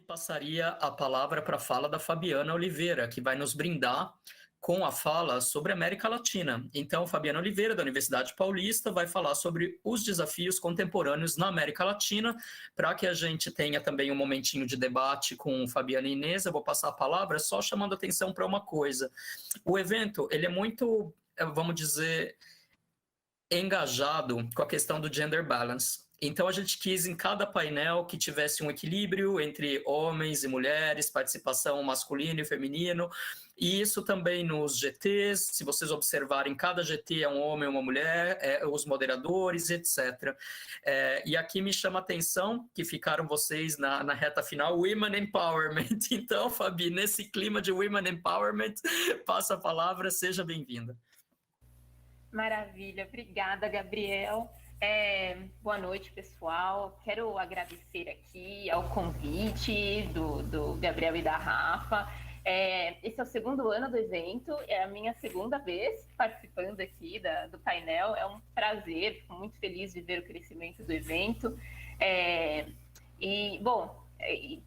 passaria a palavra para a fala da Fabiana Oliveira, que vai nos brindar com a fala sobre a América Latina. Então, Fabiana Oliveira, da Universidade Paulista, vai falar sobre os desafios contemporâneos na América Latina. Para que a gente tenha também um momentinho de debate com Fabiana e Inês, eu vou passar a palavra só chamando atenção para uma coisa. O evento, ele é muito, vamos dizer, engajado com a questão do gender balance. Então, a gente quis em cada painel que tivesse um equilíbrio entre homens e mulheres, participação masculino e feminino, e isso também nos GTs, se vocês observarem, cada GT é um homem e uma mulher, os moderadores, etc. E aqui me chama a atenção que ficaram vocês na reta final, Women Empowerment. Então, Fabi, nesse clima de Women Empowerment, passa a palavra, seja bem-vinda. Maravilha, obrigada, Gabriel. Boa noite, pessoal. Quero agradecer aqui ao convite do Gabriel e da Rafa. Esse é o segundo ano do evento, é a minha segunda vez participando aqui do painel. É um prazer, fico muito feliz de ver o crescimento do evento. E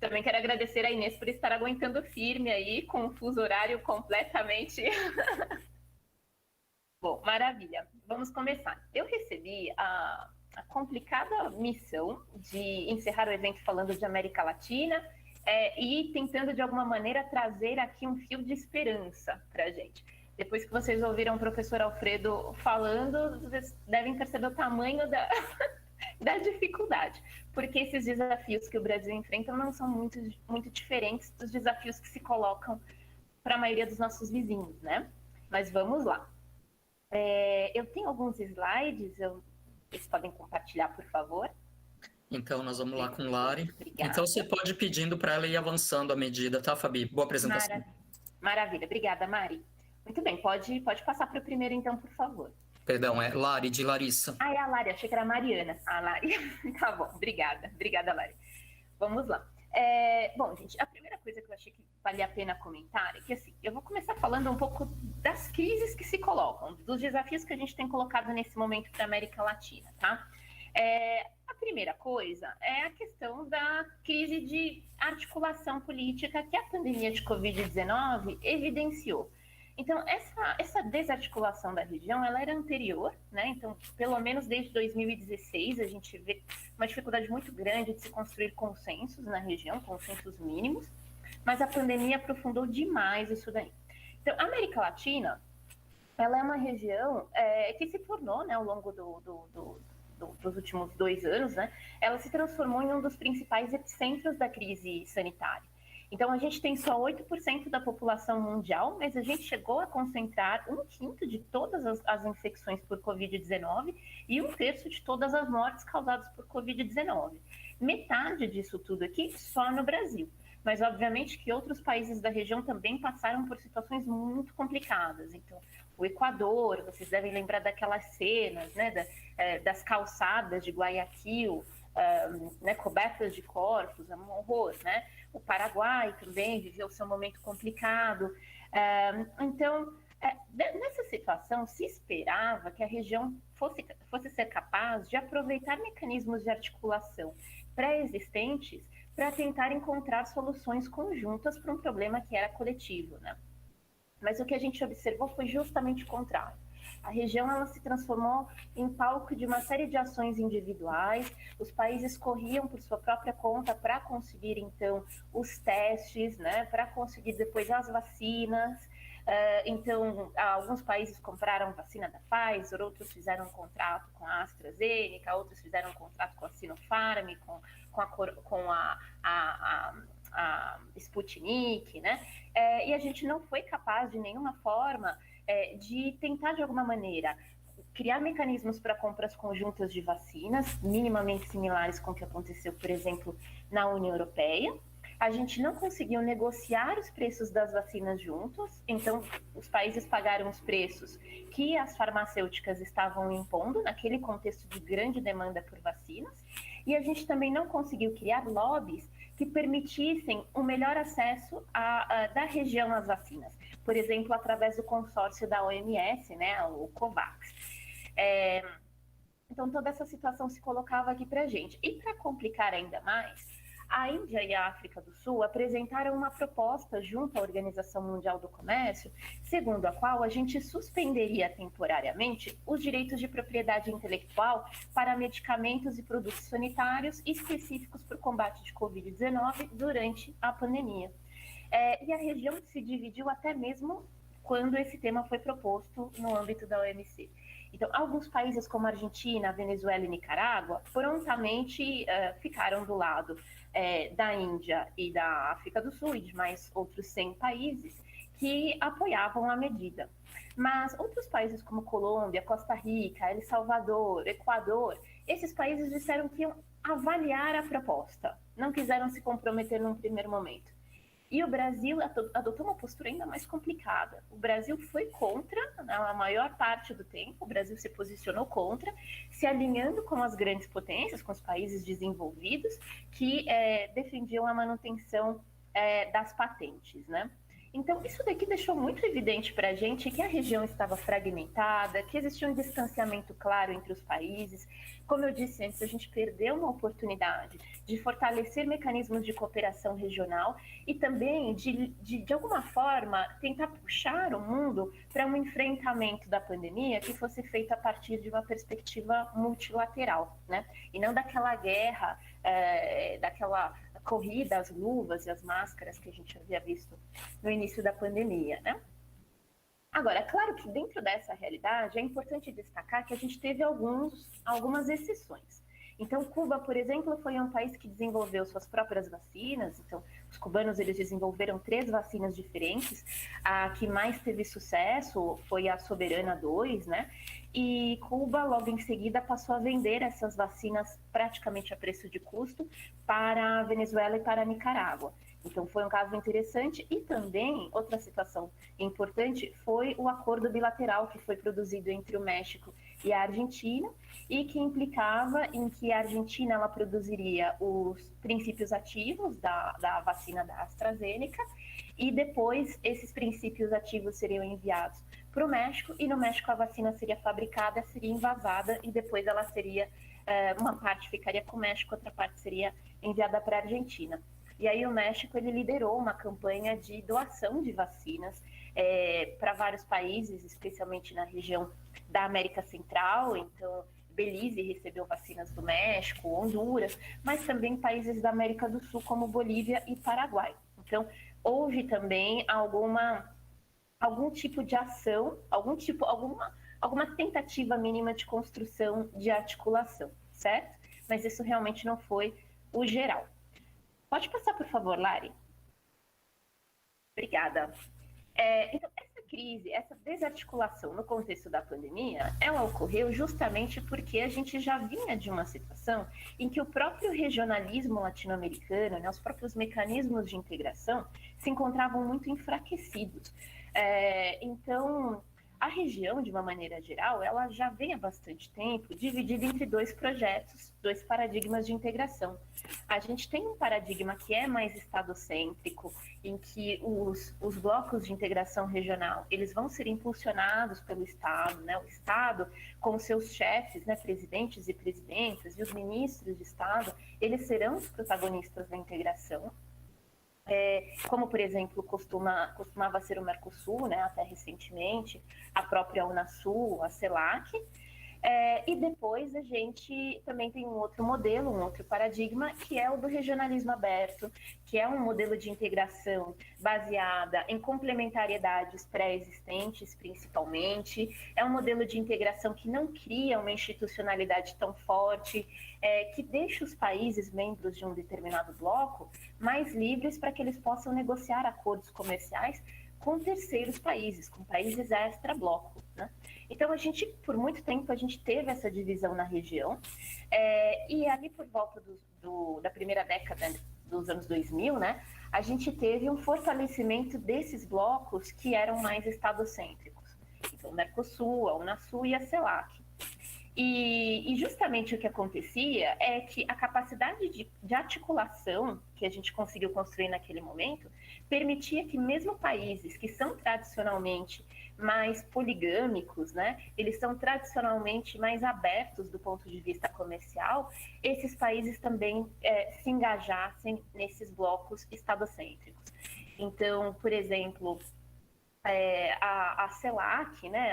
também quero agradecer a Inês por estar aguentando firme aí com o fuso horário completamente... Bom, maravilha. Vamos começar. Eu recebi a complicada missão de encerrar o evento falando de América Latina e tentando, de alguma maneira, trazer aqui um fio de esperança para a gente. Depois que vocês ouviram o professor Alfredo falando, vocês devem perceber o tamanho da dificuldade, porque esses desafios que o Brasil enfrenta não são muito diferentes dos desafios que se colocam para a maioria dos nossos vizinhos, né? Mas vamos lá. Eu tenho alguns slides, vocês podem compartilhar, por favor? Então, nós vamos lá com Lari. Obrigada. Então, você pode ir pedindo para ela ir avançando à medida, tá, Fabi? Boa apresentação. Maravilha. Obrigada, Mari. Muito bem, pode passar para o primeiro, então, por favor. Perdão, é Lari, de Larissa. É a Lari, achei que era a Mariana. Lari. Tá bom, obrigada. Obrigada, Lari. Vamos lá. Bom, gente, a primeira coisa que eu achei que valia a pena comentar é que, assim, eu vou começar falando um pouco das crises que se colocam, dos desafios que a gente tem colocado nesse momento para a América Latina, tá? A primeira coisa é a questão da crise de articulação política que a pandemia de Covid-19 evidenciou. Então, essa desarticulação da região, ela era anterior, né? Então, pelo menos desde 2016, a gente vê uma dificuldade muito grande de se construir consensos na região, consensos mínimos, mas a pandemia aprofundou demais isso daí. Então, a América Latina, ela é uma região que se tornou, né, ao longo dos últimos 2 anos, né, ela se transformou em um dos principais epicentros da crise sanitária. Então, a gente tem só 8% da população mundial, mas a gente chegou a concentrar 1/5 de todas as infecções por Covid-19 e 1/3 de todas as mortes causadas por Covid-19. Metade disso tudo aqui só no Brasil. Mas, obviamente, que outros países da região também passaram por situações muito complicadas. Então, o Equador, vocês devem lembrar daquelas cenas, né, das calçadas de Guayaquil, né, cobertas de corpos, é um horror, né? O Paraguai também viveu seu momento complicado. Então, nessa situação, se esperava que a região fosse ser capaz de aproveitar mecanismos de articulação pré-existentes para tentar encontrar soluções conjuntas para um problema que era coletivo, né? Mas o que a gente observou foi justamente o contrário. A região ela se transformou em palco de uma série de ações individuais, os países corriam por sua própria conta para conseguir, então, os testes, né, para conseguir depois as vacinas. Então, alguns países compraram vacina da Pfizer, outros fizeram um contrato com a AstraZeneca, outros fizeram um contrato com a Sinopharm, com a Sputnik, né? E a gente não foi capaz de nenhuma forma de tentar, de alguma maneira, criar mecanismos para compras conjuntas de vacinas, minimamente similares com o que aconteceu, por exemplo, na União Europeia. A gente não conseguiu negociar os preços das vacinas juntos, então os países pagaram os preços que as farmacêuticas estavam impondo naquele contexto de grande demanda por vacinas, e a gente também não conseguiu criar lobbies que permitissem o melhor acesso da região às vacinas, por exemplo, através do consórcio da OMS, né, o COVAX. Então, toda essa situação se colocava aqui para a gente. E para complicar ainda mais, a Índia e a África do Sul apresentaram uma proposta junto à Organização Mundial do Comércio, segundo a qual a gente suspenderia temporariamente os direitos de propriedade intelectual para medicamentos e produtos sanitários específicos para o combate de Covid-19 durante a pandemia. E a região se dividiu até mesmo quando esse tema foi proposto no âmbito da OMC. Então, alguns países como a Argentina, Venezuela e Nicarágua prontamente ficaram do lado da Índia e da África do Sul e de mais outros 100 países que apoiavam a medida. Mas outros países como Colômbia, Costa Rica, El Salvador, Equador, esses países disseram que iam avaliar a proposta, não quiseram se comprometer num primeiro momento. E o Brasil adotou uma postura ainda mais complicada. O Brasil foi contra, a maior parte do tempo, o Brasil se posicionou contra, se alinhando com as grandes potências, com os países desenvolvidos, que defendiam a manutenção das patentes, né? Então, isso daqui deixou muito evidente para a gente que a região estava fragmentada, que existia um distanciamento claro entre os países. Como eu disse antes, a gente perdeu uma oportunidade de fortalecer mecanismos de cooperação regional e também de alguma forma, tentar puxar o mundo para um enfrentamento da pandemia que fosse feito a partir de uma perspectiva multilateral, né? E não daquela guerra, daquela corrida às luvas e às máscaras que a gente havia visto no início da pandemia, né? Agora, é claro que dentro dessa realidade é importante destacar que a gente teve algumas exceções. Então, Cuba, por exemplo, foi um país que desenvolveu suas próprias vacinas. Então, os cubanos eles desenvolveram 3 vacinas diferentes. A que mais teve sucesso foi a Soberana 2, né? E Cuba, logo em seguida, passou a vender essas vacinas praticamente a preço de custo para a Venezuela e para a Nicarágua. Então, foi um caso interessante. E também, outra situação importante foi o acordo bilateral que foi produzido entre o México e a Argentina, e que implicava em que a Argentina ela produziria os princípios ativos da vacina da AstraZeneca, e depois esses princípios ativos seriam enviados para o México, e no México a vacina seria fabricada, seria envasada, e depois ela seria, uma parte ficaria com o México, outra parte seria enviada para a Argentina. E aí o México ele liderou uma campanha de doação de vacinas para vários países, especialmente na região da América Central. Então, Belize recebeu vacinas do México, Honduras, mas também países da América do Sul, como Bolívia e Paraguai. Então, houve também algum tipo de ação, alguma tentativa mínima de construção de articulação, certo? Mas isso realmente não foi o geral. Pode passar, por favor, Lari? Obrigada. Então, essa crise, essa desarticulação no contexto da pandemia, ela ocorreu justamente porque a gente já vinha de uma situação em que o próprio regionalismo latino-americano, né, os próprios mecanismos de integração, se encontravam muito enfraquecidos. Então, a região, de uma maneira geral, ela já vem há bastante tempo dividida entre 2 projetos, 2 paradigmas de integração. A gente tem um paradigma que é mais estadocêntrico, em que os blocos de integração regional, eles vão ser impulsionados pelo Estado, né? O Estado, com seus chefes, né, presidentes e presidentas, e os ministros de Estado, eles serão os protagonistas da integração. Como, por exemplo, costumava ser o Mercosul, né, até recentemente, a própria Unasul, a CELAC. E depois a gente também tem um outro modelo, um outro paradigma, que é o do regionalismo aberto, que é um modelo de integração baseada em complementariedades pré-existentes, principalmente. É um modelo de integração que não cria uma institucionalidade tão forte, que deixa os países membros de um determinado bloco mais livres para que eles possam negociar acordos comerciais com terceiros países, com países extra-bloco, né? Então, por muito tempo, a gente teve essa divisão na região, e ali por volta da primeira década dos anos 2000, né, a gente teve um fortalecimento desses blocos que eram mais estadocêntricos. Então, o Mercosul, a Unasul e a CELAC. E justamente o que acontecia é que a capacidade de articulação que a gente conseguiu construir naquele momento permitia que mesmo países que são tradicionalmente mais poligâmicos, né? Eles são tradicionalmente mais abertos do ponto de vista comercial, esses países também se engajassem nesses blocos estadocêntricos. Então, por exemplo, a CELAC, né?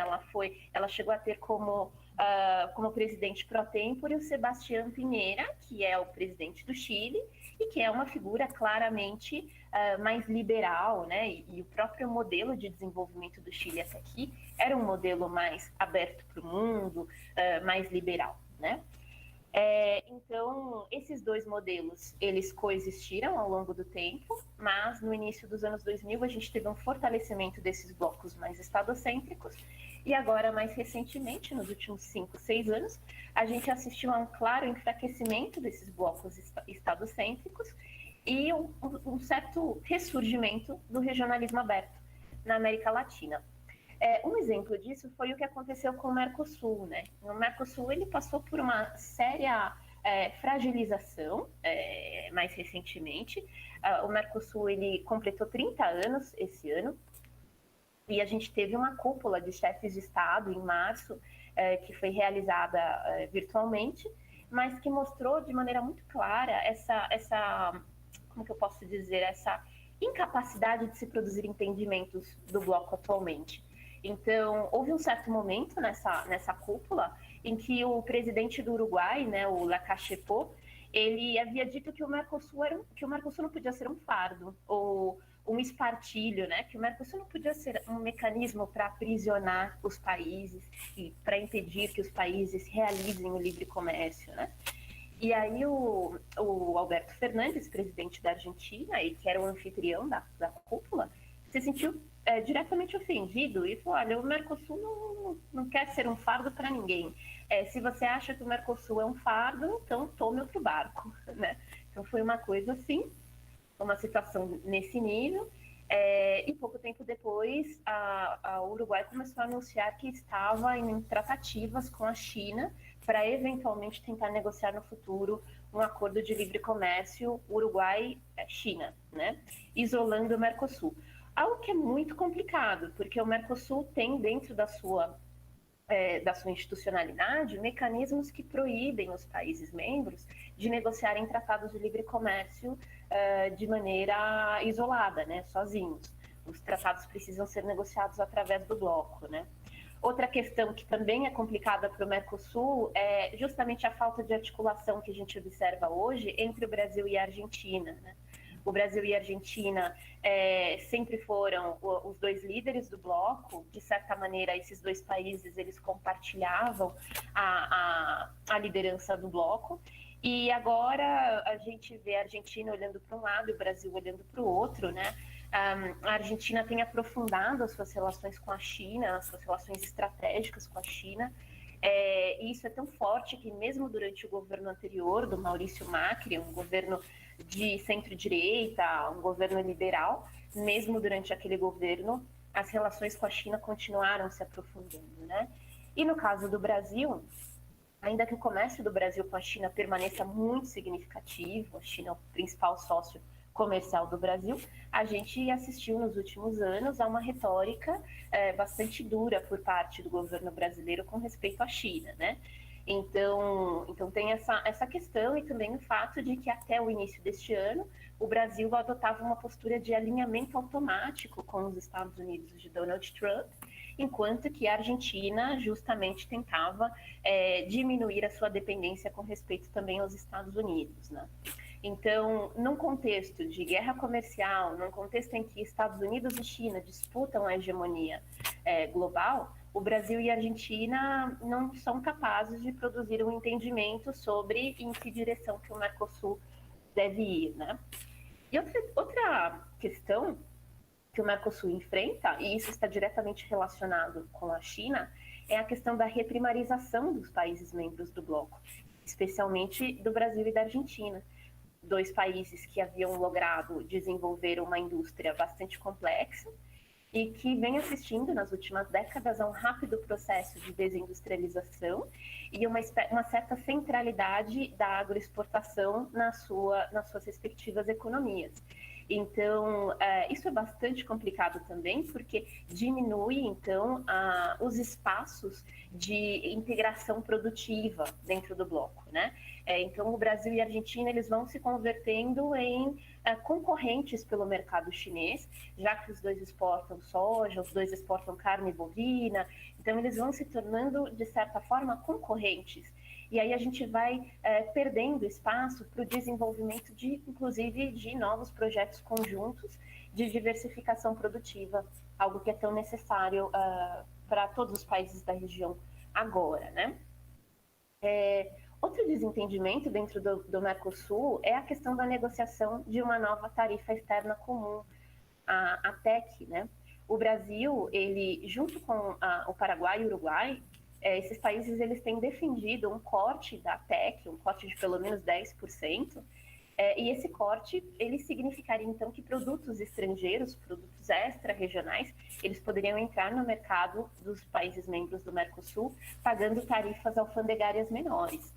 Ela chegou a ter como presidente pro tempore o Sebastián Piñera, que é o presidente do Chile e que é uma figura claramente mais liberal, né? E o próprio modelo de desenvolvimento do Chile até aqui era um modelo mais aberto para o mundo, mais liberal, né? Então, esses dois modelos, eles coexistiram ao longo do tempo, mas no início dos anos 2000 a gente teve um fortalecimento desses blocos mais estadocêntricos e agora, mais recentemente, nos últimos 5, 6 anos, a gente assistiu a um claro enfraquecimento desses blocos estadocêntricos e um certo ressurgimento do regionalismo aberto na América Latina. Um exemplo disso foi o que aconteceu com o Mercosul, né? O Mercosul ele passou por uma séria fragilização mais recentemente. O Mercosul ele completou 30 anos esse ano e a gente teve uma cúpula de chefes de Estado em março que foi realizada virtualmente, mas que mostrou de maneira muito clara essa como que eu posso dizer, essa incapacidade de se produzir entendimentos do bloco atualmente. Então, houve um certo momento nessa cúpula em que o presidente do Uruguai, né, o Lacalle Pou, ele havia dito que o Mercosul não podia ser um fardo ou um espartilho, né, que o Mercosul não podia ser um mecanismo para aprisionar os países e para impedir que os países realizem o livre comércio, né? E aí o Alberto Fernandes, presidente da Argentina, e que era o anfitrião da cúpula, se sentiu diretamente ofendido e falou, olha, o Mercosul não quer ser um fardo para ninguém. Se você acha que o Mercosul é um fardo, então tome outro barco, né? Então foi uma coisa assim, uma situação nesse nível. E pouco tempo depois, o Uruguai começou a anunciar que estava em tratativas com a China para eventualmente tentar negociar no futuro um acordo de livre comércio Uruguai-China, né? Isolando o Mercosul. Algo que é muito complicado, porque o Mercosul tem dentro da sua institucionalidade mecanismos que proíbem os países membros de negociarem tratados de livre comércio de maneira isolada, né, sozinhos. Os tratados precisam ser negociados através do bloco, né? Outra questão que também é complicada para o Mercosul é justamente a falta de articulação que a gente observa hoje entre o Brasil e a Argentina, né? O Brasil e a Argentina sempre foram os dois líderes do bloco. De certa maneira, esses dois países eles compartilhavam a liderança do bloco. E agora a gente vê a Argentina olhando para um lado e o Brasil olhando para o outro, né? A Argentina tem aprofundado as suas relações com a China, as suas relações estratégicas com a China. E isso é tão forte que mesmo durante o governo anterior, do Maurício Macri, um governo de centro-direita, um governo liberal, mesmo durante aquele governo, as relações com a China continuaram se aprofundando, né? E no caso do Brasil, ainda que o comércio do Brasil com a China permaneça muito significativo, a China é o principal sócio comercial do Brasil, a gente assistiu nos últimos anos a uma retórica bastante dura por parte do governo brasileiro com respeito à China, né? Então tem essa questão e também o fato de que até o início deste ano o Brasil adotava uma postura de alinhamento automático com os Estados Unidos de Donald Trump, enquanto que a Argentina justamente tentava diminuir a sua dependência com respeito também aos Estados Unidos, né? Então, num contexto de guerra comercial, num contexto em que Estados Unidos e China disputam a hegemonia global, o Brasil e a Argentina não são capazes de produzir um entendimento sobre em que direção que o Mercosul deve ir, né? E outra questão que o Mercosul enfrenta, e isso está diretamente relacionado com a China, é a questão da reprimarização dos países membros do bloco, especialmente do Brasil e da Argentina. Dois países que haviam logrado desenvolver uma indústria bastante complexa e que vem assistindo nas últimas décadas a um rápido processo de desindustrialização e uma certa centralidade da agroexportação nas suas respectivas economias. Então, isso é bastante complicado também, porque diminui, então, os espaços de integração produtiva dentro do bloco, né? Então, o Brasil e a Argentina, eles vão se convertendo em concorrentes pelo mercado chinês, já que os dois exportam soja, os dois exportam carne bovina, então eles vão se tornando, de certa forma, concorrentes. E aí a gente vai perdendo espaço para o desenvolvimento, inclusive, de novos projetos conjuntos de diversificação produtiva, algo que é tão necessário para todos os países da região agora, né? Outro desentendimento dentro do Mercosul é a questão da negociação de uma nova tarifa externa comum, a TEC, né? O Brasil, ele, junto com o Paraguai e o Uruguai, esses países eles têm defendido um corte da TEC, um corte de pelo menos 10%, e esse corte ele significaria então que produtos estrangeiros, produtos extra-regionais, eles poderiam entrar no mercado dos países membros do Mercosul pagando tarifas alfandegárias menores.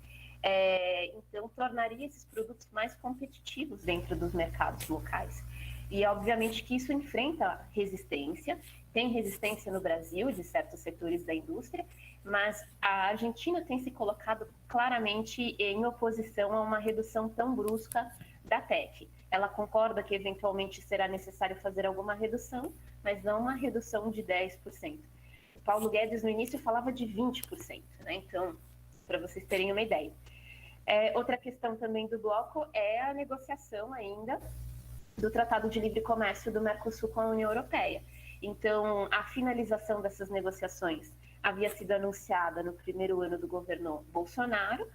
Então, tornaria esses produtos mais competitivos dentro dos mercados locais. E, obviamente, que isso enfrenta resistência, tem resistência no Brasil de certos setores da indústria, mas a Argentina tem se colocado claramente em oposição a uma redução tão brusca da TEC. Ela concorda que, eventualmente, será necessário fazer alguma redução, mas não uma redução de 10%. O Paulo Guedes, no início, falava de 20%, né? Então, para vocês terem uma ideia. Outra questão também do bloco é a negociação ainda do Tratado de Livre Comércio do Mercosul com a União Europeia. Então, a finalização dessas negociações havia sido anunciada no primeiro ano do governo Bolsonaro,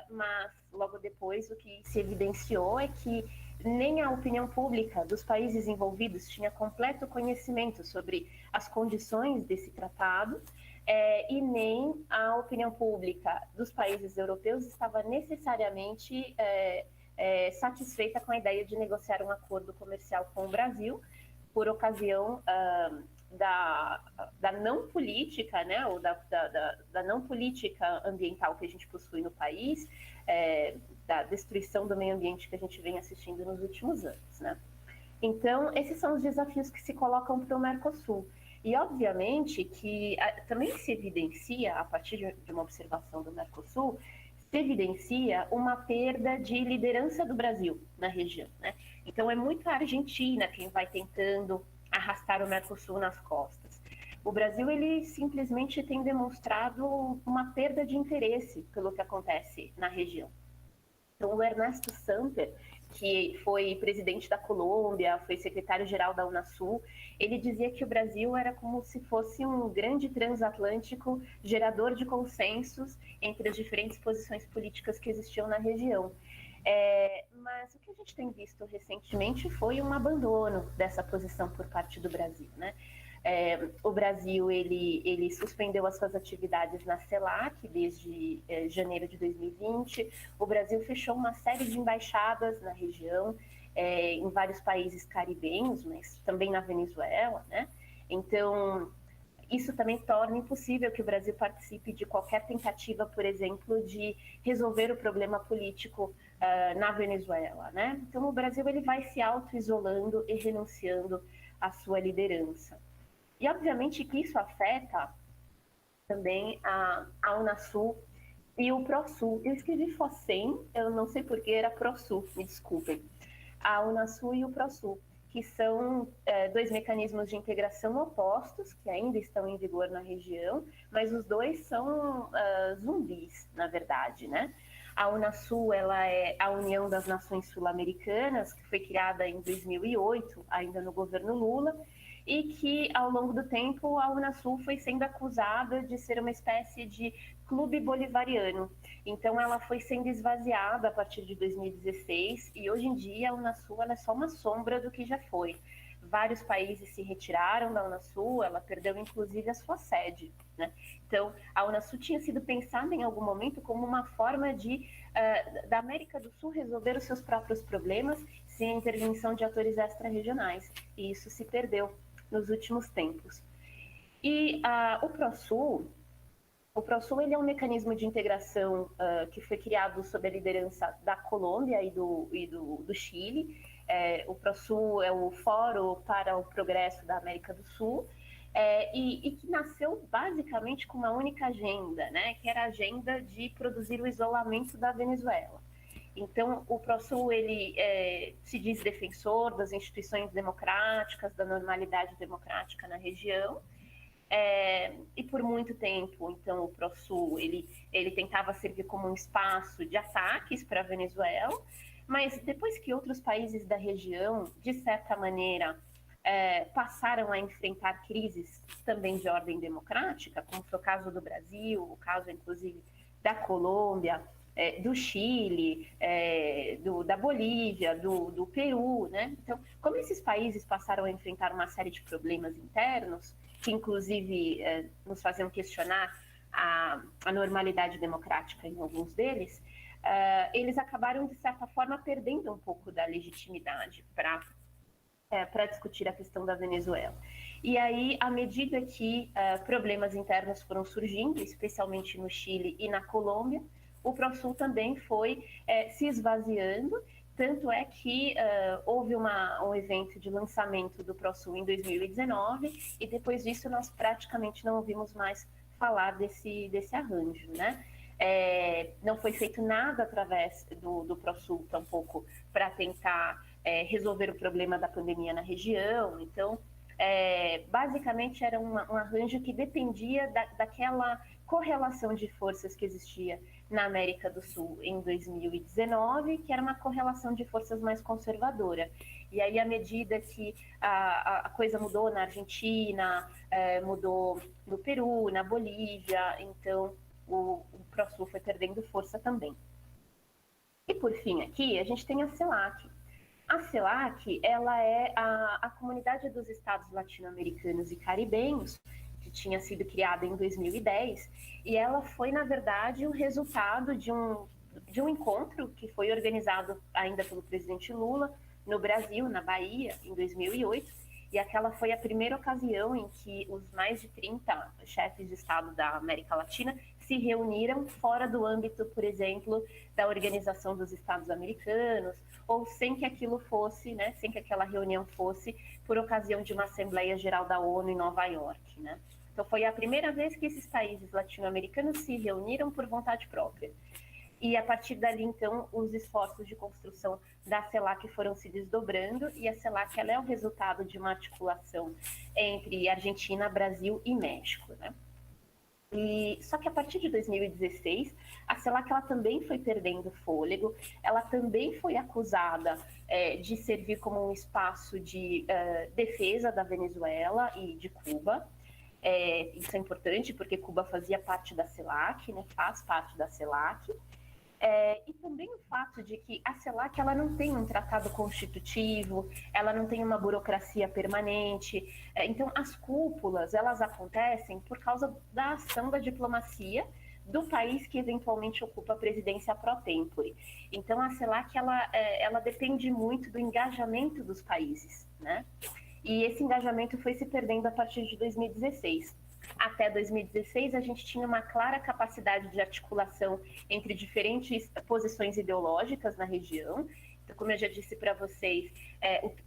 mas logo depois o que se evidenciou é que nem a opinião pública dos países envolvidos tinha completo conhecimento sobre as condições desse tratado, e nem a opinião pública dos países europeus estava necessariamente satisfeita com a ideia de negociar um acordo comercial com o Brasil, por ocasião da não política, né, ou da não política ambiental que a gente possui no país, da destruição do meio ambiente que a gente vem assistindo nos últimos anos, né? Então, esses são os desafios que se colocam para o Mercosul. E, obviamente, que também se evidencia, a partir de uma observação do Mercosul, se evidencia uma perda de liderança do Brasil na região, né? Então, é muito a Argentina quem vai tentando arrastar o Mercosul nas costas. O Brasil, ele simplesmente tem demonstrado uma perda de interesse pelo que acontece na região. Então, o Ernesto Samper, que foi presidente da Colômbia, foi secretário-geral da Unasul, ele dizia que o Brasil era como se fosse um grande transatlântico gerador de consensos entre as diferentes posições políticas que existiam na região. Mas o que a gente tem visto recentemente foi um abandono dessa posição por parte do Brasil, né? O Brasil ele suspendeu as suas atividades na CELAC desde janeiro de 2020. O Brasil fechou uma série de embaixadas na região, em vários países caribenhos, mas também na Venezuela, né? Então, isso também torna impossível que o Brasil participe de qualquer tentativa, por exemplo, de resolver o problema político na Venezuela, né? Então, o Brasil ele vai se auto-isolando e renunciando à sua liderança. E, obviamente, que isso afeta também a Unasul e o Prosul. Eu escrevi FOSEM, eu não sei porquê, era Prosul, me desculpem. A Unasul e o Prosul, que são dois mecanismos de integração opostos, que ainda estão em vigor na região, mas os dois são zumbis, na verdade, né? A Unasul, ela é a União das Nações Sul-Americanas, que foi criada em 2008, ainda no governo Lula, e que, ao longo do tempo, a Unasul foi sendo acusada de ser uma espécie de clube bolivariano. Então, ela foi sendo esvaziada a partir de 2016, e hoje em dia a Unasul ela é só uma sombra do que já foi. Vários países se retiraram da Unasul, ela perdeu inclusive a sua sede, né? Então, a Unasul tinha sido pensada em algum momento como uma forma da América do Sul resolver os seus próprios problemas sem a intervenção de atores extra-regionais, e isso se perdeu nos últimos tempos. E o Prosul ele é um mecanismo de integração que foi criado sob a liderança da Colômbia e do Chile. O ProSul é o Fórum para o Progresso da América do Sul, e que nasceu basicamente com uma única agenda, né, que era a agenda de produzir o isolamento da Venezuela. Então, o ProSul, ele se diz defensor das instituições democráticas, da normalidade democrática na região, e por muito tempo, então, o ProSul, ele tentava servir como um espaço de ataques para a Venezuela, mas depois que outros países da região, de certa maneira, passaram a enfrentar crises também de ordem democrática, como foi o caso do Brasil, o caso, inclusive, da Colômbia, do Chile, da Bolívia, do Peru, né? Então, como esses países passaram a enfrentar uma série de problemas internos, que inclusive nos faziam questionar a normalidade democrática em alguns deles, eles acabaram, de certa forma, perdendo um pouco da legitimidade para discutir a questão da Venezuela. E aí, à medida que problemas internos foram surgindo, especialmente no Chile e na Colômbia, o ProSul também foi se esvaziando, tanto é que houve um evento de lançamento do ProSul em 2019, e depois disso nós praticamente não ouvimos mais falar desse arranjo, né? Não foi feito nada através do ProSul, tampouco, para tentar resolver o problema da pandemia na região. Então, basicamente era um arranjo que dependia daquela correlação de forças que existia na América do Sul em 2019, que era uma correlação de forças mais conservadora. E aí, à medida que a coisa mudou na Argentina, mudou no Peru, na Bolívia, então o ProSul foi perdendo força também. E, por fim, aqui, a gente tem a CELAC. A CELAC, ela é a Comunidade dos Estados Latino-Americanos e Caribenhos, que tinha sido criada em 2010, e ela foi, na verdade, o resultado de um encontro que foi organizado ainda pelo presidente Lula no Brasil, na Bahia, em 2008, e aquela foi a primeira ocasião em que os mais de 30 chefes de Estado da América Latina se reuniram fora do âmbito, por exemplo, da Organização dos Estados Americanos, ou sem que aquilo fosse, né, sem que aquela reunião fosse por ocasião de uma Assembleia Geral da ONU em Nova York, né? Então foi a primeira vez que esses países latino-americanos se reuniram por vontade própria. E a partir dali, então, os esforços de construção da CELAC foram se desdobrando, e a CELAC, ela é o resultado de uma articulação entre Argentina, Brasil e México, né? Só que a partir de 2016, a CELAC, ela também foi perdendo fôlego, ela também foi acusada de servir como um espaço de defesa da Venezuela e de Cuba. Isso é importante porque Cuba fazia parte da CELAC, né, faz parte da CELAC. E também o fato de que a CELAC, ela não tem um tratado constitutivo, ela não tem uma burocracia permanente. Então, as cúpulas, elas acontecem por causa da ação da diplomacia do país que eventualmente ocupa a presidência pro tempore. Então, a CELAC, ela depende muito do engajamento dos países, né? E esse engajamento foi se perdendo a partir de 2016. Até 2016, a gente tinha uma clara capacidade de articulação entre diferentes posições ideológicas na região. Então, como eu já disse para vocês,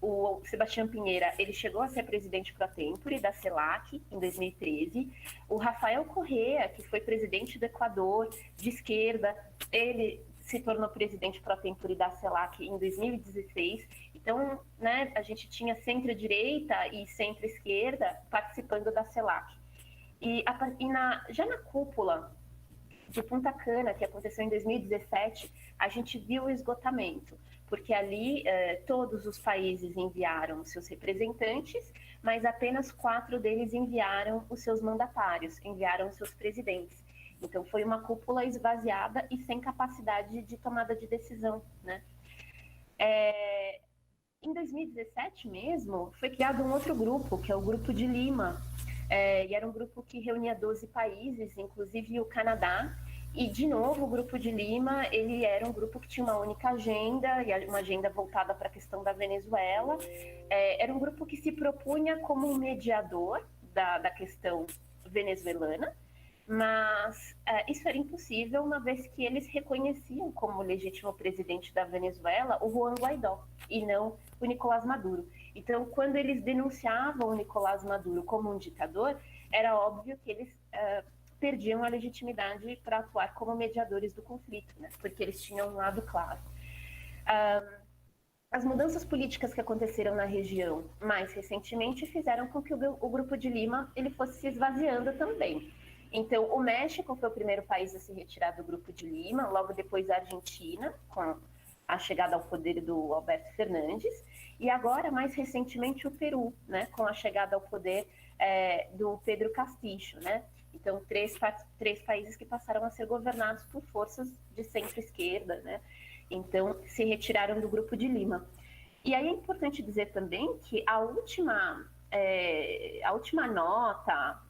o Sebastião Pinheira, ele chegou a ser presidente pro tempore da CELAC em 2013. O Rafael Correa, que foi presidente do Equador, de esquerda, ele se tornou presidente pro tempore da CELAC em 2016. Então, né, a gente tinha centro-direita e centro-esquerda participando da CELAC. Já na cúpula de Punta Cana, que aconteceu em 2017, a gente viu o esgotamento, porque ali todos os países enviaram seus representantes, mas apenas 4 deles enviaram os seus mandatários, enviaram os seus presidentes. Então, foi uma cúpula esvaziada e sem capacidade de tomada de decisão, né? Em 2017 mesmo, foi criado um outro grupo, que é o Grupo de Lima, e era um grupo que reunia 12 países, inclusive o Canadá. E, de novo, o Grupo de Lima, ele era um grupo que tinha uma única agenda, e uma agenda voltada para a questão da Venezuela. Era um grupo que se propunha como um mediador da questão venezuelana, mas isso era impossível uma vez que eles reconheciam como legítimo presidente da Venezuela o Juan Guaidó e não o Nicolás Maduro. Então, quando eles denunciavam o Nicolás Maduro como um ditador, era óbvio que eles perdiam a legitimidade para atuar como mediadores do conflito, né? Porque eles tinham um lado claro. As mudanças políticas que aconteceram na região mais recentemente fizeram com que o Grupo de Lima ele fosse se esvaziando também. Então, o México foi o primeiro país a se retirar do Grupo de Lima, logo depois a Argentina, com a chegada ao poder do Alberto Fernandes, e agora, mais recentemente, o Peru, né, com a chegada ao poder do Pedro Castillo, né? Então, três países que passaram a ser governados por forças de centro-esquerda, né? Então, se retiraram do Grupo de Lima. E aí é importante dizer também que a última nota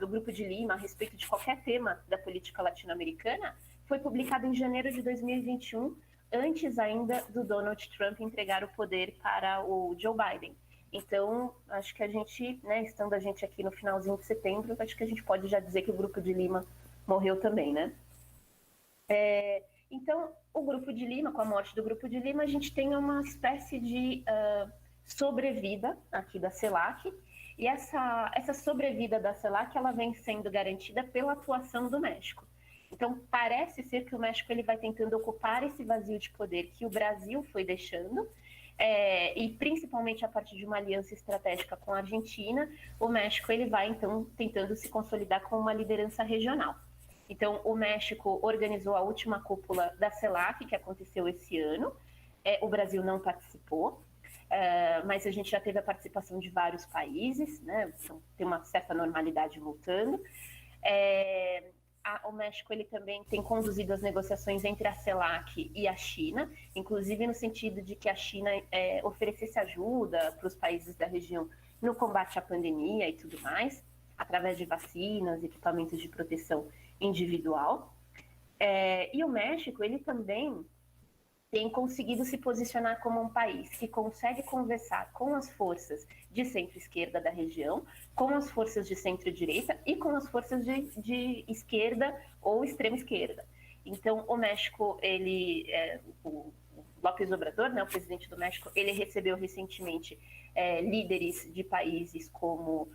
do Grupo de Lima a respeito de qualquer tema da política latino-americana foi publicada em janeiro de 2021, antes ainda do Donald Trump entregar o poder para o Joe Biden. Então, acho que a gente, né, estando a gente aqui no finalzinho de setembro, acho que a gente pode já dizer que o Grupo de Lima morreu também, né? Então, o Grupo de Lima, com a morte do Grupo de Lima, a gente tem uma espécie de sobrevida aqui da CELAC, e essa sobrevida da CELAC ela vem sendo garantida pela atuação do México. Então, parece ser que o México ele vai tentando ocupar esse vazio de poder que o Brasil foi deixando, e principalmente a partir de uma aliança estratégica com a Argentina, o México ele vai, então, tentando se consolidar como uma liderança regional. Então, o México organizou a última cúpula da CELAC, que aconteceu esse ano. O Brasil não participou, mas a gente já teve a participação de vários países, né? Então, tem uma certa normalidade voltando. O México ele também tem conduzido as negociações entre a CELAC e a China, inclusive no sentido de que a China oferecesse ajuda para os países da região no combate à pandemia e tudo mais, através de vacinas, equipamentos de proteção individual. E o México ele também tem conseguido se posicionar como um país que consegue conversar com as forças de centro-esquerda da região, com as forças de centro-direita e com as forças de esquerda ou extrema-esquerda. Então, o México, o López Obrador, né, o presidente do México, ele recebeu recentemente líderes de países como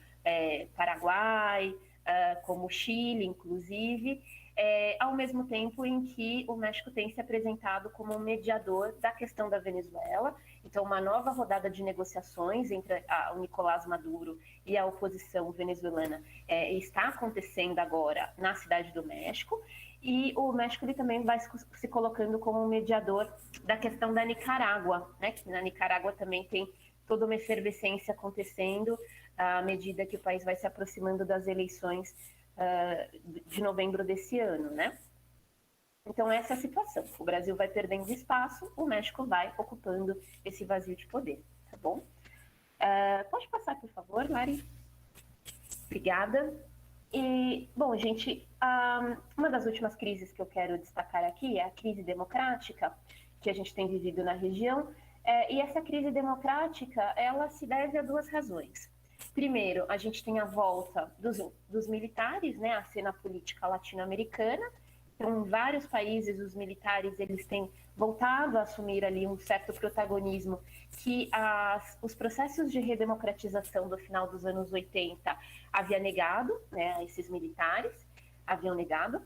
Paraguai, como Chile, inclusive, ao mesmo tempo em que o México tem se apresentado como um mediador da questão da Venezuela. Então, uma nova rodada de negociações entre o Nicolás Maduro e a oposição venezuelana está acontecendo agora na Cidade do México, e o México ele também vai se colocando como um mediador da questão da Nicarágua, né? Que na Nicarágua também tem toda uma efervescência acontecendo à medida que o país vai se aproximando das eleições de novembro desse ano, né? Então, essa é a situação. O Brasil vai perdendo espaço, o México vai ocupando esse vazio de poder, tá bom? Pode passar, por favor, Lari? Obrigada. E, bom, gente, uma das últimas crises que eu quero destacar aqui é a crise democrática que a gente tem vivido na região. E essa crise democrática, ela se deve a duas razões. Primeiro, a gente tem a volta dos militares, né, à cena política latino-americana. Então, em vários países, os militares eles têm voltado a assumir ali um certo protagonismo que os processos de redemocratização do final dos anos 80 havia negado, né, a esses militares, haviam negado.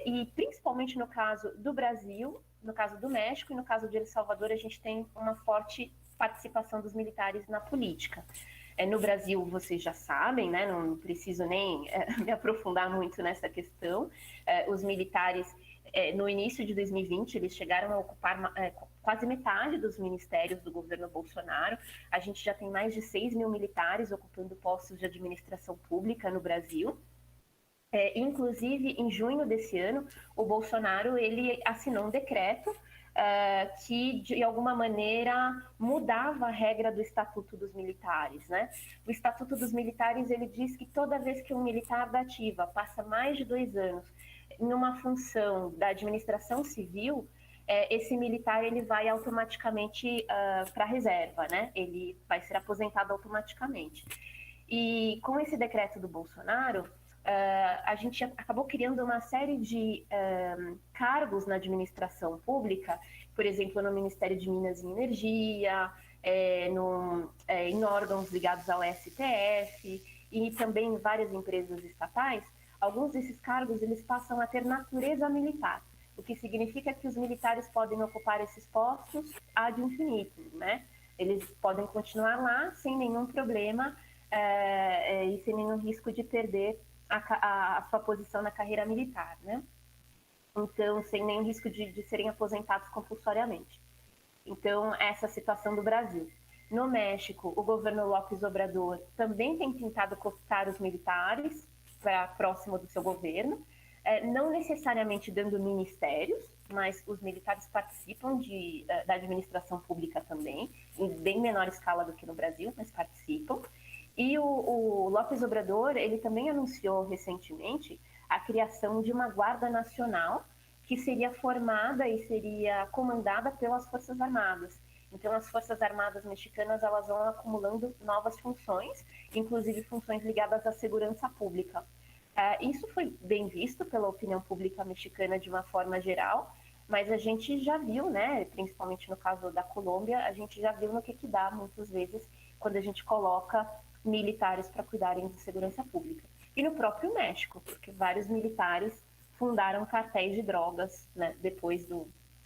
E principalmente no caso do Brasil, no caso do México e no caso de El Salvador, a gente tem uma forte participação dos militares na política. No Brasil, vocês já sabem, né? Não preciso nem me aprofundar muito nessa questão. Os militares, no início de 2020, eles chegaram a ocupar quase metade dos ministérios do governo Bolsonaro. A gente já tem mais de 6 mil militares ocupando postos de administração pública no Brasil. Inclusive, em junho desse ano, o Bolsonaro ele assinou um decreto que, de alguma maneira, mudava a regra do Estatuto dos Militares, né? O Estatuto dos Militares, ele diz que toda vez que um militar da ativa passa mais de 2 anos numa função da administração civil, esse militar ele vai automaticamente para a reserva, né? Ele vai ser aposentado automaticamente. E com esse decreto do Bolsonaro, a gente acabou criando uma série de cargos na administração pública, por exemplo, no Ministério de Minas e Energia, em órgãos ligados ao STF e também em várias empresas estatais. Alguns desses cargos eles passam a ter natureza militar, o que significa que os militares podem ocupar esses postos ad infinitum, né? Eles podem continuar lá sem nenhum problema e sem nenhum risco de perder a sua posição na carreira militar, né? Então, sem nenhum risco de serem aposentados compulsoriamente. Então, essa é a situação do Brasil. No México, o governo López Obrador também tem tentado cooptar os militares para próximo do seu governo, não necessariamente dando ministérios, mas os militares participam da administração pública também, em bem menor escala do que no Brasil, mas participam. E o López Obrador, ele também anunciou recentemente a criação de uma Guarda Nacional que seria formada e seria comandada pelas Forças Armadas. Então, as Forças Armadas mexicanas, elas vão acumulando novas funções, inclusive funções ligadas à segurança pública. Isso foi bem visto pela opinião pública mexicana de uma forma geral, mas a gente já viu, né, principalmente no caso da Colômbia, a gente já viu no que dá muitas vezes quando a gente coloca militares para cuidarem de segurança pública. E no próprio México, porque vários militares fundaram cartéis de drogas, né, depois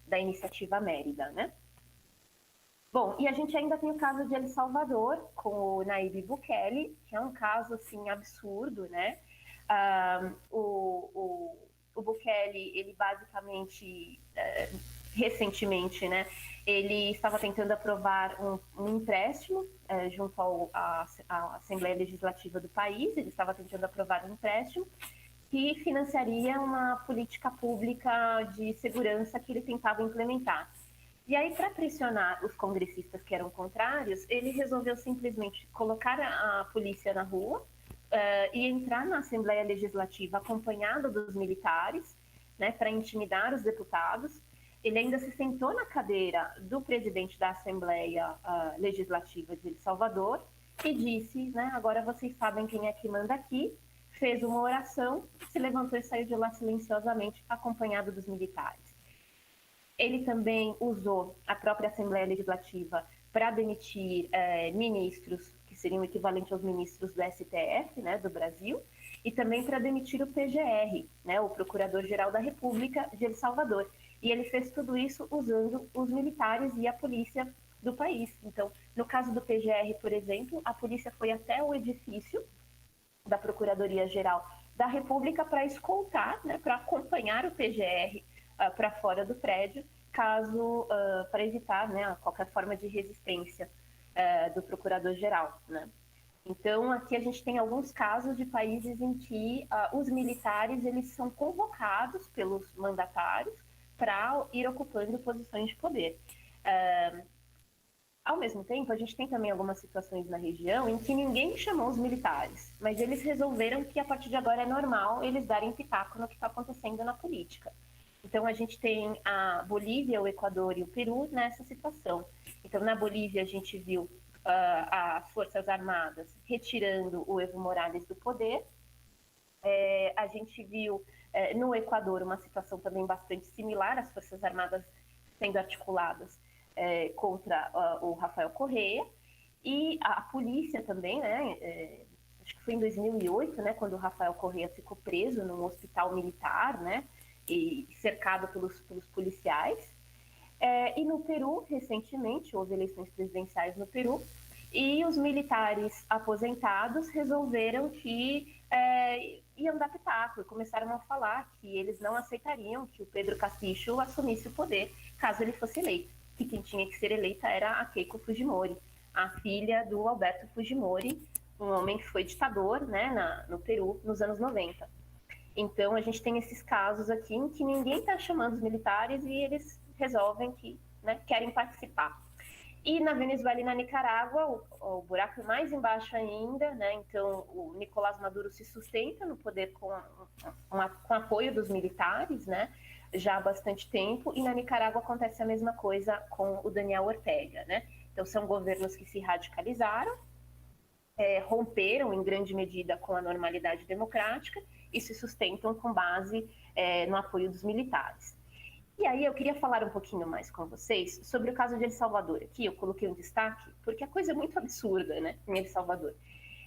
da iniciativa Mérida, né? Bom, e a gente ainda tem o caso de El Salvador, com o Nayib Bukele, que é um caso, assim, absurdo, né? O Bukele, ele basicamente, recentemente, né, ele estava tentando aprovar um empréstimo junto à Assembleia Legislativa do país, ele estava tentando aprovar um empréstimo que financiaria uma política pública de segurança que ele tentava implementar. E aí, para pressionar os congressistas que eram contrários, ele resolveu simplesmente colocar a polícia na rua e entrar na Assembleia Legislativa acompanhado dos militares, né, para intimidar os deputados. Ele ainda se sentou na cadeira do presidente da Assembleia Legislativa de El Salvador e disse, né, agora vocês sabem quem é que manda aqui, fez uma oração, se levantou e saiu de lá silenciosamente, acompanhado dos militares. Ele também usou a própria Assembleia Legislativa para demitir ministros, que seriam o equivalente aos ministros do STF, né, do Brasil, e também para demitir o PGR, né, o Procurador-Geral da República de El Salvador. E ele fez tudo isso usando os militares e a polícia do país. Então, no caso do PGR, por exemplo, a polícia foi até o edifício da Procuradoria-Geral da República para escoltar, né, para acompanhar o PGR para fora do prédio, para evitar, né, qualquer forma de resistência do Procurador-Geral, né? Então, aqui a gente tem alguns casos de países em que os militares eles são convocados pelos mandatários para ir ocupando posições de poder. Ao mesmo tempo, a gente tem também algumas situações na região em que ninguém chamou os militares, mas eles resolveram que a partir de agora é normal eles darem pitaco no que está acontecendo na política. Então, a gente tem a Bolívia, o Equador e o Peru nessa situação. Então, na Bolívia, a gente viu as Forças Armadas retirando o Evo Morales do poder. A gente viu no Equador uma situação também bastante similar, as Forças Armadas sendo articuladas contra o Rafael Correa. E a polícia também, né? Acho que foi em 2008, né, quando o Rafael Correa ficou preso num hospital militar, né? E cercado pelos policiais. E no Peru, recentemente, houve eleições presidenciais no Peru, e os militares aposentados resolveram que iam dar pitaco e começaram a falar que eles não aceitariam que o Pedro Castillo assumisse o poder caso ele fosse eleito, que quem tinha que ser eleita era a Keiko Fujimori, a filha do Alberto Fujimori, um homem que foi ditador, né, no Peru nos anos 90. Então, a gente tem esses casos aqui em que ninguém está chamando os militares e eles resolvem que, né, querem participar. E na Venezuela e na Nicarágua, o buraco é mais embaixo ainda, né? Então, o Nicolás Maduro se sustenta no poder com apoio dos militares, né? Já há bastante tempo. E na Nicarágua acontece a mesma coisa com o Daniel Ortega, né? Então, são governos que se radicalizaram, romperam em grande medida com a normalidade democrática e se sustentam com base no apoio dos militares. E aí eu queria falar um pouquinho mais com vocês sobre o caso de El Salvador. Aqui eu coloquei um destaque, porque a coisa é muito absurda, né, em El Salvador.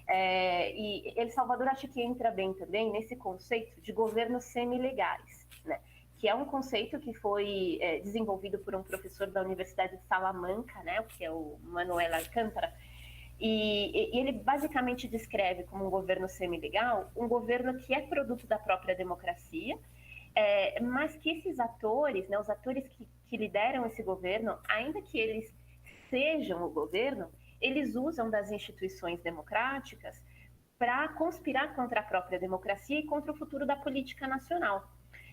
E El Salvador acho que entra bem também nesse conceito de governos semi-legais, né, que é um conceito que foi desenvolvido por um professor da Universidade de Salamanca, né, que é o Manuel Alcântara, e ele basicamente descreve como um governo semi-legal um governo que é produto da própria democracia, mas que esses atores, né, os atores que lideram esse governo, ainda que eles sejam o governo, eles usam das instituições democráticas para conspirar contra a própria democracia e contra o futuro da política nacional.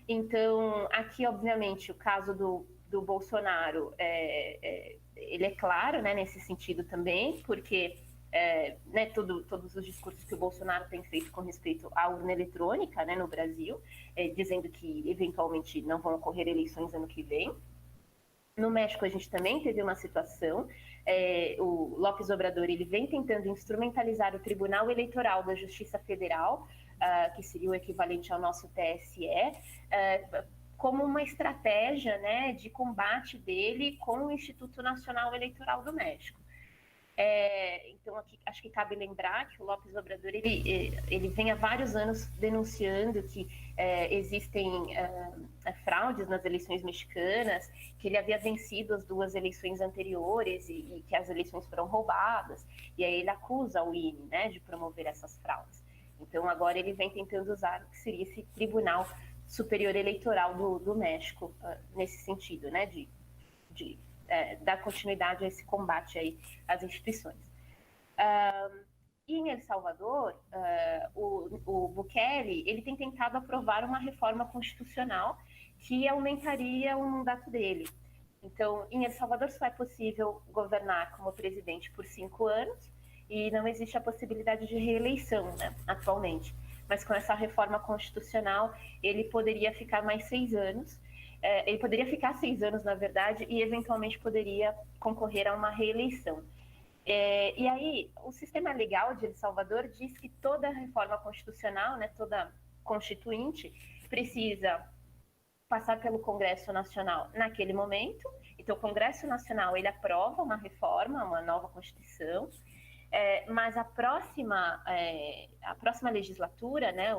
Então, aqui, obviamente, o caso do Bolsonaro, ele é claro, né, nesse sentido também, porque né, todos os discursos que o Bolsonaro tem feito com respeito à urna eletrônica, né, no Brasil, dizendo que eventualmente não vão ocorrer eleições ano que vem. No México a gente também teve uma situação, o López Obrador ele vem tentando instrumentalizar o Tribunal Eleitoral da Justiça Federal, que seria o equivalente ao nosso TSE, como uma estratégia, né, de combate dele com o Instituto Nacional Eleitoral do México. Então, aqui, acho que cabe lembrar que o López Obrador ele vem há vários anos denunciando que existem fraudes nas eleições mexicanas, que ele havia vencido as 2 eleições anteriores e que as eleições foram roubadas, e aí ele acusa o INE, né, de promover essas fraudes. Então, agora ele vem tentando usar o que seria esse Tribunal Superior Eleitoral do México, nesse sentido, né, de dar continuidade a esse combate aí às instituições. E em El Salvador, o Bukele ele tem tentado aprovar uma reforma constitucional que aumentaria o mandato dele. Então, em El Salvador só é possível governar como presidente por 5 anos e não existe a possibilidade de reeleição, né, atualmente. Mas com essa reforma constitucional, ele poderia ficar mais 6 anos. Ele poderia ficar 6 anos, na verdade, e eventualmente poderia concorrer a uma reeleição. E aí, o sistema legal de El Salvador diz que toda reforma constitucional, né, toda constituinte, precisa passar pelo Congresso Nacional naquele momento. Então, o Congresso Nacional ele aprova uma reforma, uma nova Constituição, mas a próxima legislatura, né,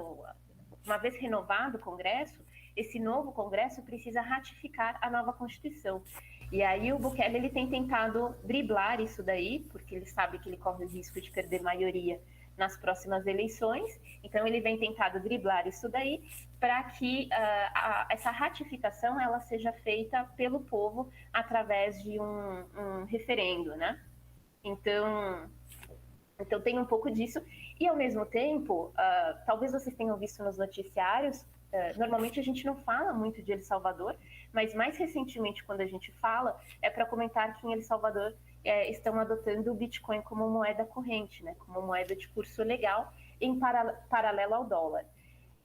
uma vez renovado o Congresso, esse novo Congresso precisa ratificar a nova Constituição. E aí o Bukele ele tem tentado driblar isso daí, porque ele sabe que ele corre o risco de perder maioria nas próximas eleições. Então ele vem tentado driblar isso daí para que essa ratificação ela seja feita pelo povo através de um referendo, né? Então tem um pouco disso. E ao mesmo tempo, talvez vocês tenham visto nos noticiários, normalmente a gente não fala muito de El Salvador, mas mais recentemente, quando a gente fala, é para comentar que em El Salvador estão adotando o Bitcoin como moeda corrente, né, como moeda de curso legal, em paralelo ao dólar.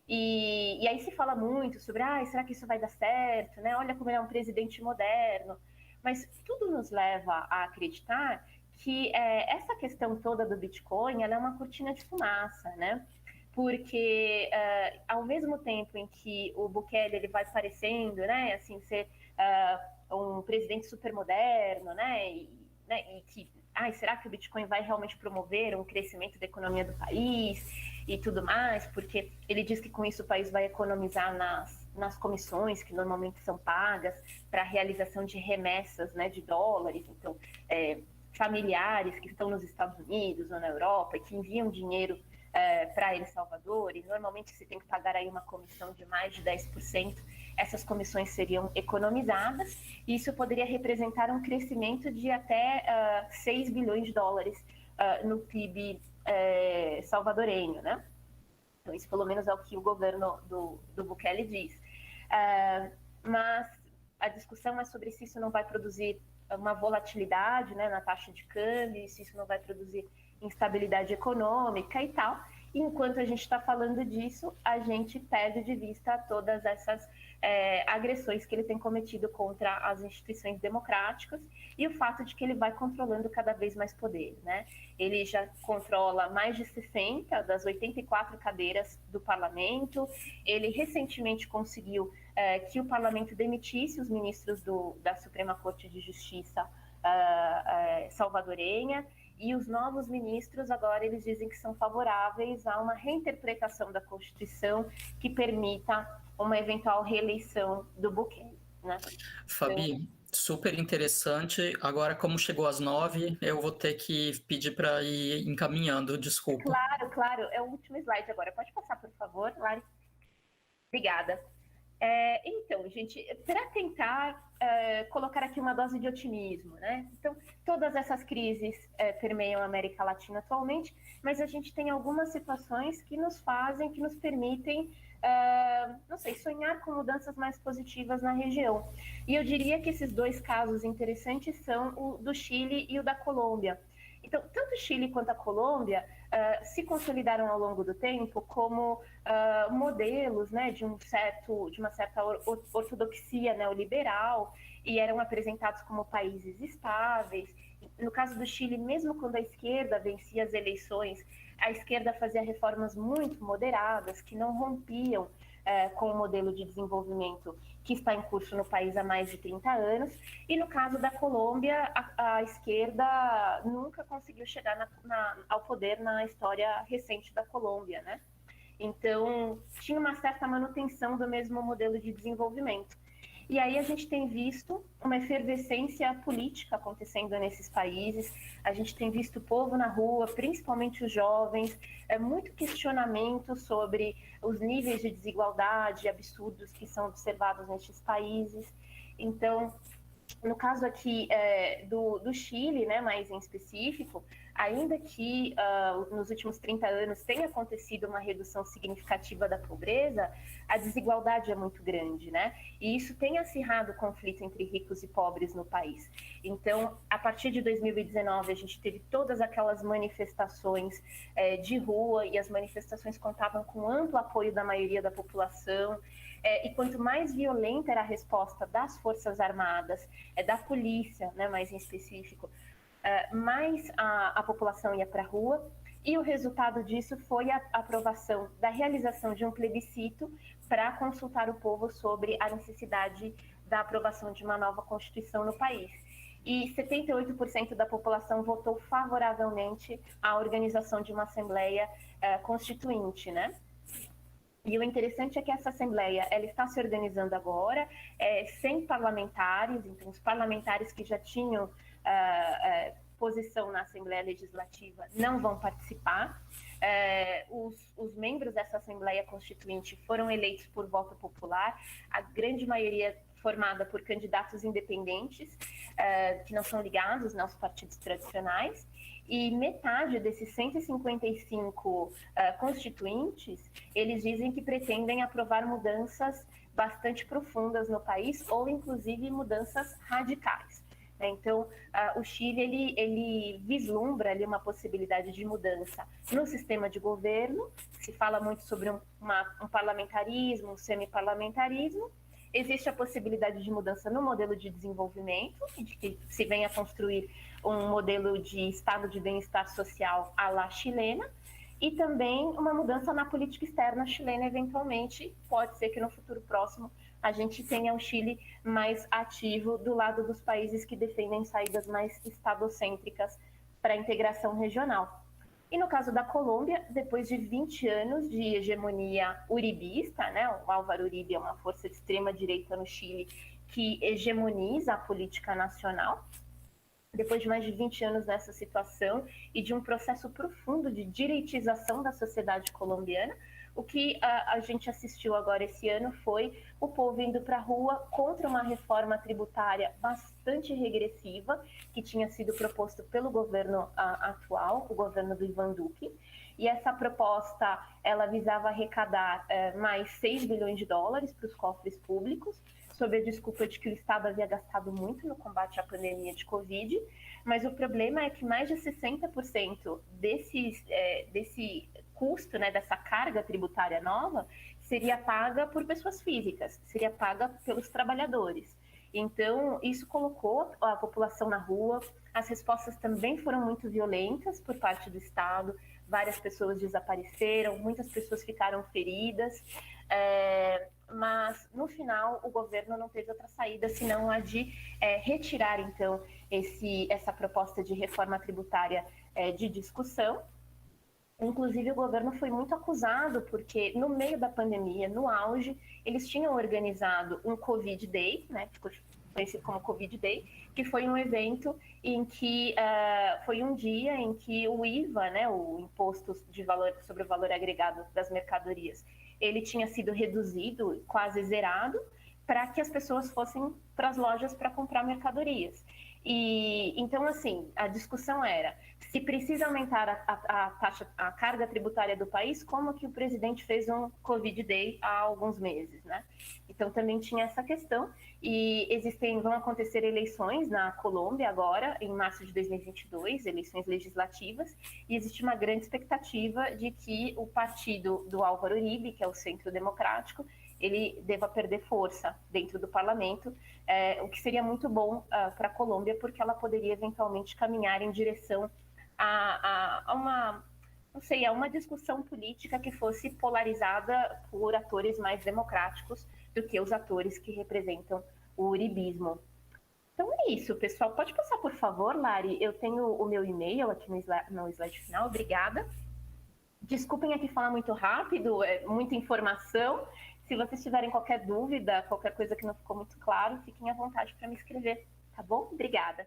E aí se fala muito sobre, será que isso vai dar certo? Né? Olha como ele é um presidente moderno. Mas tudo nos leva a acreditar que essa questão toda do Bitcoin ela é uma cortina de fumaça, né? Porque ao mesmo tempo em que o Bukele ele vai parecendo, né, assim, ser um presidente super moderno, né, e que, será que o Bitcoin vai realmente promover um crescimento da economia do país e tudo mais? Porque ele diz que com isso o país vai economizar nas comissões que normalmente são pagas para a realização de remessas, né, de dólares. Então, familiares que estão nos Estados Unidos ou na Europa e que enviam dinheiro para El Salvador, e normalmente se tem que pagar aí uma comissão de mais de 10%, essas comissões seriam economizadas, e isso poderia representar um crescimento de até 6 bilhões de dólares no PIB salvadorenho, né? Então, isso pelo menos é o que o governo do Bukele diz. Mas a discussão é sobre se isso não vai produzir uma volatilidade, né, na taxa de câmbio, se isso não vai produzir instabilidade econômica e tal. E enquanto a gente está falando disso, a gente perde de vista todas essas agressões que ele tem cometido contra as instituições democráticas e o fato de que ele vai controlando cada vez mais poder, né? Ele já controla mais de 60 das 84 cadeiras do parlamento. Ele recentemente conseguiu que o parlamento demitisse os ministros da Suprema Corte de Justiça salvadorenha. E os novos ministros, agora, eles dizem que são favoráveis a uma reinterpretação da Constituição que permita uma eventual reeleição do Bukele, né? Fabi, super interessante. Agora, como chegou às 9, eu vou ter que pedir para ir encaminhando, desculpa. Claro. É o último slide agora. Pode passar, por favor, Lari? Obrigada. Então, gente, para tentar colocar aqui uma dose de otimismo, né? Então, todas essas crises permeiam a América Latina atualmente, mas a gente tem algumas situações que nos permitem, não sei, sonhar com mudanças mais positivas na região. E eu diria que esses dois casos interessantes são o do Chile e o da Colômbia. Então, tanto o Chile quanto a Colômbia se consolidaram ao longo do tempo como modelos, né, de uma certa ortodoxia neoliberal, e eram apresentados como países estáveis. No caso do Chile, mesmo quando a esquerda vencia as eleições, a esquerda fazia reformas muito moderadas, que não rompiam com o modelo de desenvolvimento que está em curso no país há mais de 30 anos. E no caso da Colômbia, a esquerda nunca conseguiu chegar ao poder na história recente da Colômbia, né? Então, tinha uma certa manutenção do mesmo modelo de desenvolvimento. E aí a gente tem visto uma efervescência política acontecendo nesses países, a gente tem visto o povo na rua, principalmente os jovens, muito questionamento sobre os níveis de desigualdade absurdos que são observados nesses países. Então, no caso aqui do Chile, né, mais em específico, ainda que nos últimos 30 anos tenha acontecido uma redução significativa da pobreza, a desigualdade é muito grande, né? E isso tem acirrado o conflito entre ricos e pobres no país. Então, a partir de 2019, a gente teve todas aquelas manifestações de rua, e as manifestações contavam com amplo apoio da maioria da população. E quanto mais violenta era a resposta das Forças Armadas, da polícia, né, mais em específico, mais a população ia para a rua, e o resultado disso foi a aprovação da realização de um plebiscito para consultar o povo sobre a necessidade da aprovação de uma nova Constituição no país. E 78% da população votou favoravelmente à organização de uma Assembleia Constituinte, né? E o interessante é que essa Assembleia ela está se organizando agora, sem parlamentares, então os parlamentares que já tinham posição na Assembleia Legislativa não vão participar. Os membros dessa Assembleia Constituinte foram eleitos por voto popular, a grande maioria formada por candidatos independentes, que não são ligados aos partidos tradicionais, e metade desses 155 constituintes, eles dizem que pretendem aprovar mudanças bastante profundas no país, ou inclusive mudanças radicais. Então, o Chile ele vislumbra ali uma possibilidade de mudança no sistema de governo. Se fala muito sobre um parlamentarismo, um semiparlamentarismo. Existe a possibilidade de mudança no modelo de desenvolvimento, de que se venha a construir um modelo de estado de bem-estar social à la chilena, e também uma mudança na política externa chilena, eventualmente. Pode ser que no futuro próximo a gente tenha um Chile mais ativo do lado dos países que defendem saídas mais estadocêntricas para a integração regional. E no caso da Colômbia, depois de 20 anos de hegemonia uribista, né, o Álvaro Uribe é uma força de extrema-direita no Chile que hegemoniza a política nacional. Depois de mais de 20 anos nessa situação e de um processo profundo de direitização da sociedade colombiana, o que a gente assistiu agora esse ano foi o povo indo para a rua contra uma reforma tributária bastante regressiva que tinha sido proposto pelo governo atual, o governo do Ivan Duque. E essa proposta, ela visava arrecadar mais 6 bilhões de dólares para os cofres públicos, sob a desculpa de que o Estado havia gastado muito no combate à pandemia de Covid, mas o problema é que mais de 60% desse custo, né, dessa carga tributária nova, seria paga por pessoas físicas, seria paga pelos trabalhadores. Então, isso colocou a população na rua, as respostas também foram muito violentas por parte do Estado, várias pessoas desapareceram, muitas pessoas ficaram feridas, mas no final o governo não teve outra saída senão a de retirar então essa proposta de reforma tributária de discussão. Inclusive o governo foi muito acusado porque no meio da pandemia, no auge, eles tinham organizado um Covid Day, né, ficou conhecido como Covid Day, que foi um evento em que foi um dia em que o IVA, né, o Imposto de Valor sobre o Valor Agregado das Mercadorias, ele tinha sido reduzido, quase zerado, para que as pessoas fossem para as lojas para comprar mercadorias. E então, assim, a discussão era se precisa aumentar a carga tributária do país, como que o presidente fez um Covid Day há alguns meses, né? Então também tinha essa questão e vão acontecer eleições na Colômbia agora, em março de 2022, eleições legislativas, e existe uma grande expectativa de que o partido do Álvaro Uribe, que é o Centro Democrático, ele deva perder força dentro do parlamento, o que seria muito bom para a Colômbia, porque ela poderia eventualmente caminhar em direção a uma discussão política que fosse polarizada por atores mais democráticos do que os atores que representam o uribismo. Então é isso, pessoal. Pode passar, por favor, Lari. Eu tenho o meu e-mail aqui no slide final. Obrigada. Desculpem aqui falar muito rápido, muita informação. Se vocês tiverem qualquer dúvida, qualquer coisa que não ficou muito claro, fiquem à vontade para me escrever, tá bom? Obrigada.